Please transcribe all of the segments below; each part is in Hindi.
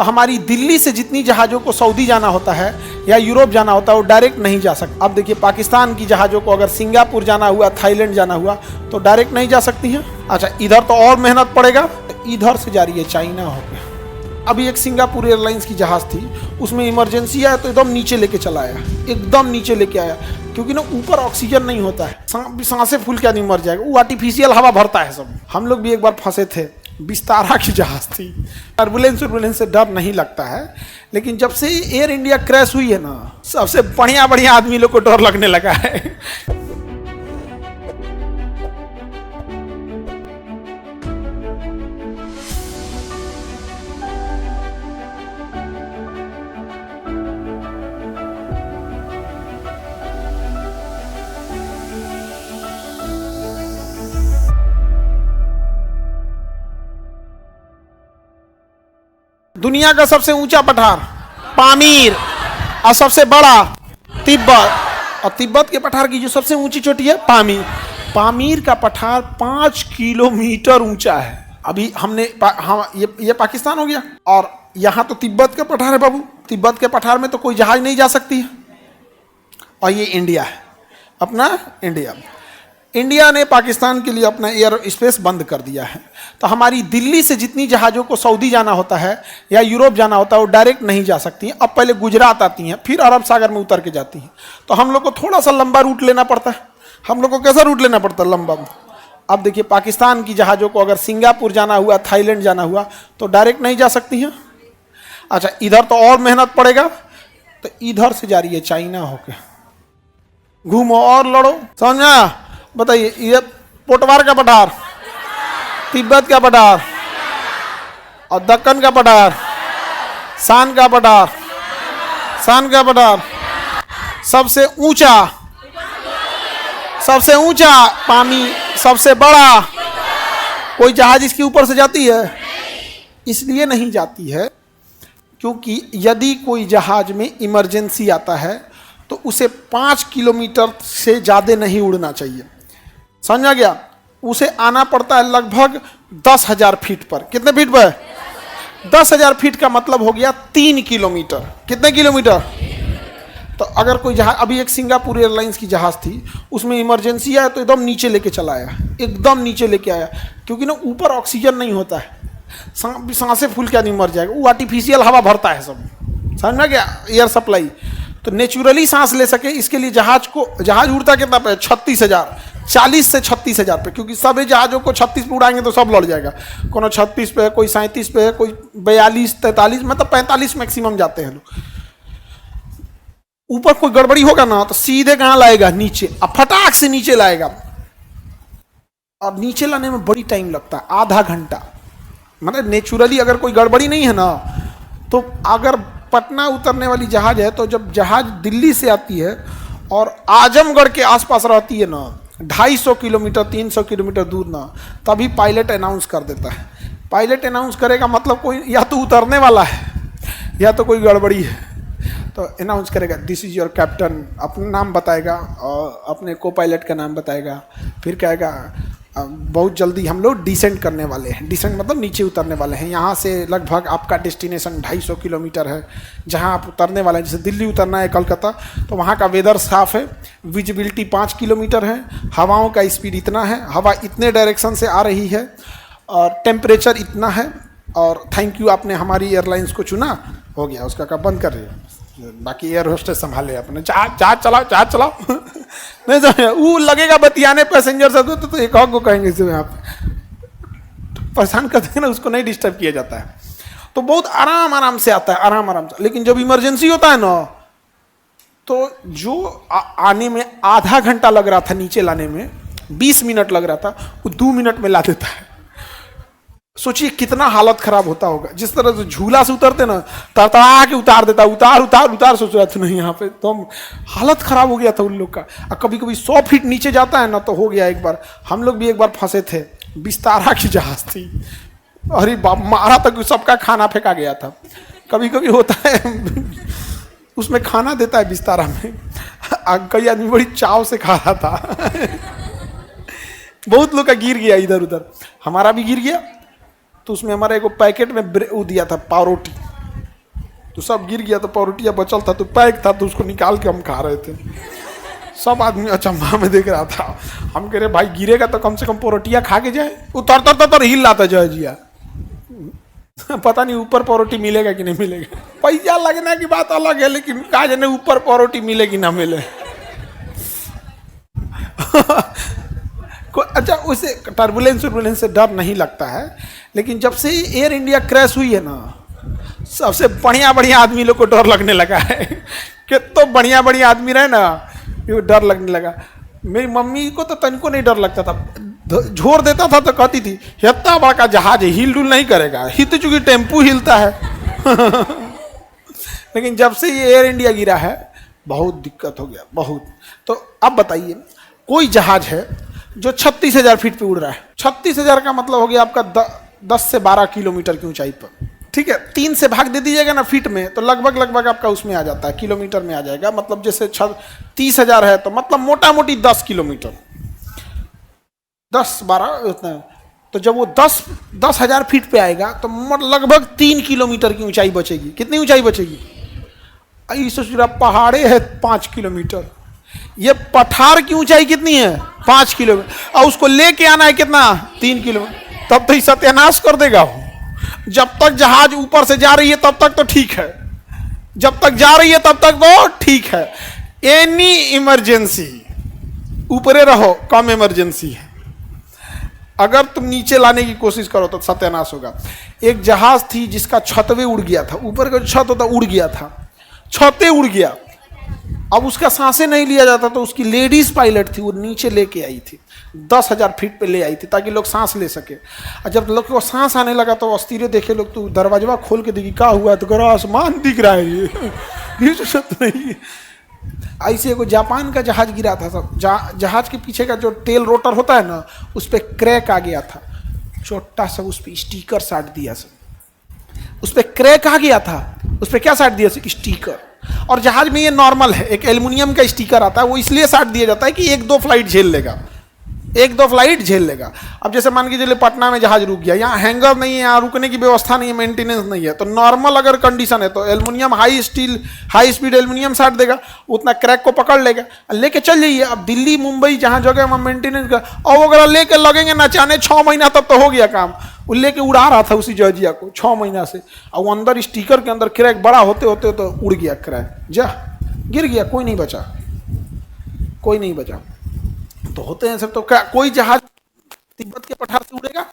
तो हमारी दिल्ली से जितनी जहाज़ों को सऊदी जाना होता है या यूरोप जाना होता है वो डायरेक्ट नहीं जा सकता। अब देखिए पाकिस्तान की जहाज़ों को अगर सिंगापुर जाना हुआ, थाईलैंड जाना हुआ तो डायरेक्ट नहीं जा सकती हैं। अच्छा, इधर तो और मेहनत पड़ेगा, तो इधर से जा रही है, चाइना हो गया। अभी एक सिंगापुर एयरलाइंस की जहाज़ थी, उसमें इमरजेंसी आया तो एकदम नीचे लेके चला आया, एकदम नीचे लेके आया, क्योंकि ना ऊपर ऑक्सीजन नहीं होता है, सांसें फूल के आदमी मर जाएगा, वो आर्टिफिशियल हवा भरता है सब। हम लोग भी एक बार फंसे थे, विस्तारा की जहाज़ थी। टर्बुलेंस से डर नहीं लगता है, लेकिन जब से एयर इंडिया क्रैश हुई है ना, सबसे बढ़िया बढ़िया आदमी लोग को डर लगने लगा है। दुनिया का सबसे ऊंचा पठार पामीर, और सबसे बड़ा तिब्बत, और तिब्बत के पठार की जो सबसे ऊंची चोटी है पामीर। पामीर का पठार 5 किलोमीटर ऊंचा है। अभी हमने ये पाकिस्तान हो गया, और यहाँ तो तिब्बत का पठार है बाबू। तिब्बत के पठार में तो कोई जहाज नहीं जा सकती है। और ये इंडिया है, अपना इंडिया। इंडिया ने पाकिस्तान के लिए अपना एयर स्पेस बंद कर दिया है। तो हमारी दिल्ली से जितनी जहाज़ों को सऊदी जाना होता है या यूरोप जाना होता है वो डायरेक्ट नहीं जा सकती हैं। अब पहले गुजरात आती हैं, फिर अरब सागर में उतर के जाती हैं। तो हम लोग को थोड़ा सा लंबा रूट लेना पड़ता है। हम लोग को कैसा रूट लेना पड़ता है? लंबा। अब देखिए पाकिस्तान की जहाज़ों को अगर सिंगापुर जाना हुआ, थाईलैंड जाना हुआ तो डायरेक्ट नहीं जा सकती हैं। अच्छा, इधर तो और मेहनत पड़ेगा, तो इधर से जा रही है, चाइना होके। घूमो और लड़ो, समझा? बताइए, ये पोटवार का पठार, तिब्बत का पठार, और दक्कन का पठार, शान का पठार, शान का पठार, सबसे ऊंचा पानी, सबसे बड़ा। कोई जहाज इसके ऊपर से जाती है? इसलिए नहीं जाती है क्योंकि यदि कोई जहाज में इमरजेंसी आता है तो उसे 5 किलोमीटर से ज़्यादा नहीं उड़ना चाहिए। समझा गया? उसे आना पड़ता है लगभग 10,000 फीट पर। कितने फीट पर? 10,000 फीट का मतलब हो गया 3 किलोमीटर। कितने किलोमीटर? तो अगर कोई जहाज, अभी एक सिंगापुर एयरलाइंस की जहाज़ थी, उसमें इमरजेंसी आया तो एकदम नीचे लेके चला आया, एकदम नीचे लेके आया, क्योंकि ना ऊपर ऑक्सीजन नहीं होता है, सांसें फूल के आदमी मर जाएगा, वो आर्टिफिशियल हवा भरता है सब। समझ गया? Air supply. तो नेचुरली सांस ले सके इसके लिए जहाज उड़ता कितना पे? 36,000, 40 से 36,000 पे, क्योंकि सब जहाज़ों को 36 पे उड़ाएंगे तो सब लड़ जाएगा। कोनो 36 पे है, कोई 37 पे है, कोई 42, 43, मतलब 45 मैक्सिमम जाते हैं लोग। ऊपर कोई गड़बड़ी होगा ना तो सीधे कहाँ लाएगा? नीचे, अब फटाक से नीचे लाएगा। और नीचे लाने में बड़ी टाइम लगता है, आधा घंटा। मतलब नेचुरली अगर कोई गड़बड़ी नहीं है ना, तो अगर पटना उतरने वाली जहाज है, तो जब जहाज दिल्ली से आती है और आजमगढ़ के आसपास रहती है ना, 250 किलोमीटर 300 किलोमीटर दूर ना, तभी पायलट अनाउंस कर देता है। पायलट अनाउंस करेगा मतलब कोई या तो उतरने वाला है या तो कोई गड़बड़ी है, तो अनाउंस करेगा, दिस इज योर कैप्टन, अपना नाम बताएगा और अपने को पायलट का नाम बताएगा। फिर कहेगा बहुत जल्दी हम लोग डिसेंड करने वाले हैं। डिसेंड मतलब नीचे उतरने वाले हैं। यहाँ से लगभग आपका डेस्टिनेशन 250 किलोमीटर है, जहाँ आप उतरने वाले हैं। जैसे दिल्ली उतरना है कलकत्ता, तो वहाँ का वेदर साफ़ है, विजिबिलिटी 5 किलोमीटर है, हवाओं का स्पीड इतना है, हवा इतने डायरेक्शन से आ रही है, और टेम्परेचर इतना है, और थैंक यू आपने हमारी एयरलाइंस को चुना, हो गया। उसका कब बंद कर रही है, बाकी एयर होस्टेस संभाले अपने। जहाज चलाओ नहीं तो वो लगेगा बतियाने पैसेंजर से, तो एक और को कहेंगे इसमें आप परेशान करते हैं ना, उसको नहीं डिस्टर्ब किया जाता है। तो बहुत आराम से आता है, आराम से। लेकिन जब इमरजेंसी होता है ना, तो जो आने में आधा घंटा लग रहा था, नीचे लाने में 20 मिनट लग रहा था, वो 2 मिनट में ला देता है। सोचिए कितना हालत खराब होता होगा। जिस तरह से झूला से उतरते ना, तड़तड़ा के उतार देता, उतार सोच रहा था नहीं, यहाँ पे तो हालत खराब हो गया था उन लोग का। और कभी कभी 100 फीट नीचे जाता है ना, तो हो गया। एक बार हम लोग भी एक बार फंसे थे, विस्तारा की जहाज थी, अरे बाप, मारा तक सबका खाना फेंका गया था। कभी कभी होता है उसमें खाना देता है विस्तारा में, कई आदमी बड़ी चाव से खा रहा था। बहुत लोग का गिर गया इधर उधर, हमारा भी गिर गया। तो उसमें हमारा एक पैकेट में वो दिया था पावरोटी, तो सब गिर गया, तो परोटिया बचल था तो पैक था, तो उसको निकाल के हम खा रहे थे। सब आदमी अचंभा में देख रहा था। हम कह रहे भाई गिरेगा तो कम से कम परोटिया खा के जाए। उतर तर तर हिल रहा था जय जिया। पता नहीं ऊपर परोटी मिलेगा कि नहीं मिलेगा। पैसा लगने की बात अलग है, लेकिन कहा जाने ऊपर परोटी मिले कि ना मिले। अच्छा, उसे टर्बुलेंस से डर नहीं लगता है, लेकिन जब से एयर इंडिया क्रैश हुई है ना, सबसे बढ़िया बढ़िया आदमी लोग को डर लगने लगा है। कि तो बढ़िया बढ़िया आदमी रहे ना, ये डर लगने लगा। मेरी मम्मी को तो तनिको नहीं डर लगता था, झोर देता था तो कहती थी इतना बड़ा जहाज हिल डुल नहीं करेगा, हिल चूंकि टेम्पू हिलता है। लेकिन जब से ये एयर इंडिया गिरा है बहुत दिक्कत हो गया, बहुत। तो अब बताइए, कोई जहाज है जो 36,000 फीट पे उड़ रहा है। 36,000 का मतलब हो गया आपका 10 से 12 किलोमीटर की ऊंचाई पर, ठीक है। 3 से भाग दे दीजिएगा ना फीट में, तो लगभग आपका उसमें आ जाता है, किलोमीटर में आ जाएगा। मतलब जैसे 30,000 है तो मतलब मोटा मोटी 10 किलोमीटर, 10-12 उतना। तो जब वो 10,000 फीट पे आएगा तो लगभग 3 किलोमीटर की ऊंचाई बचेगी। कितनी ऊंचाई बचेगी? सोच रहा पहाड़े है 5 किलोमीटर, ये पठार की ऊंचाई कितनी है? 5 किलोमीटर, और उसको लेके आना है कितना? 3 किलोमीटर। तब तो सत्यानाश कर देगा वो। जब तक जहाज ऊपर से जा रही है तब तक तो ठीक है, जब तक जा रही है तब तक तो ठीक है। एनी इमरजेंसी ऊपरे रहो, कम इमरजेंसी है। अगर तुम नीचे लाने की कोशिश करो तो सत्यानाश होगा। एक जहाज थी जिसका छतवे उड़ गया था, ऊपर का छत होता उड़ गया था, छते उड़ गया। अब उसका सांसें नहीं लिया जाता तो उसकी लेडीज पायलट थी, वो नीचे लेके आई थी, 10,000 फीट पे ले आई थी ताकि लोग सांस ले सके। और जब लोग को सांस आने लगा तो अस्थिर देखे लोग, तो दरवाजा खोल के देखी क्या हुआ, तो करो आसमान दिख रहा है, ये सब नहीं है। ऐसे को जापान का जहाज गिरा था सब, जहाज के पीछे का जो टेल रोटर होता है ना, उस पर क्रैक आ गया था, छोटा सा उस पर स्टीकर साट दिया सब, उस पर क्रैक आ गया था, उस पर क्या साट दिया? स्टीकर। और जहाज में ये नॉर्मल है, एक एल्युमिनियम का स्टीकर आता है, वो इसलिए साट दिया जाता है कि 1-2 फ्लाइट झेल लेगा, 1-2 फ्लाइट झेल लेगा। अब जैसे मान के चलिए पटना में जहाज रुक गया, यहाँ हैंगर नहीं है, यहाँ रुकने की व्यवस्था नहीं है, मेंटेनेंस नहीं है, तो नॉर्मल अगर कंडीशन है तो एल्युमिनियम हाई स्पीड एल्युमिनियम साट देगा, उतना क्रैक को पकड़ लेगा, लेके चल जाइए। अब दिल्ली मुंबई जहाँ जगह वहाँ मेंटेनेंस का, और अगर लेके लगेंगे नचाने 6 महीना, तब तो हो गया काम। वो लेके उड़ा रहा था उसी जॉर्जिया को 6 महीना से, और वो अंदर स्टीकर के अंदर क्रैक बड़ा होते होते तो उड़ गया, क्रैक जा गिर गया, कोई नहीं बचा, कोई नहीं बचा। तो होते हैं सब। तो क्या कोई जहाज तिब्बत के पठार से उड़ेगा?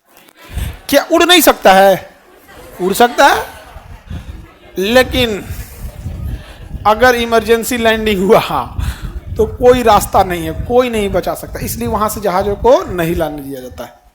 क्या उड़ नहीं सकता है? उड़ सकता है, लेकिन अगर इमरजेंसी लैंडिंग हुआ तो कोई रास्ता नहीं है, कोई नहीं बचा सकता, इसलिए वहां से जहाजों को नहीं लाने दिया जाता है।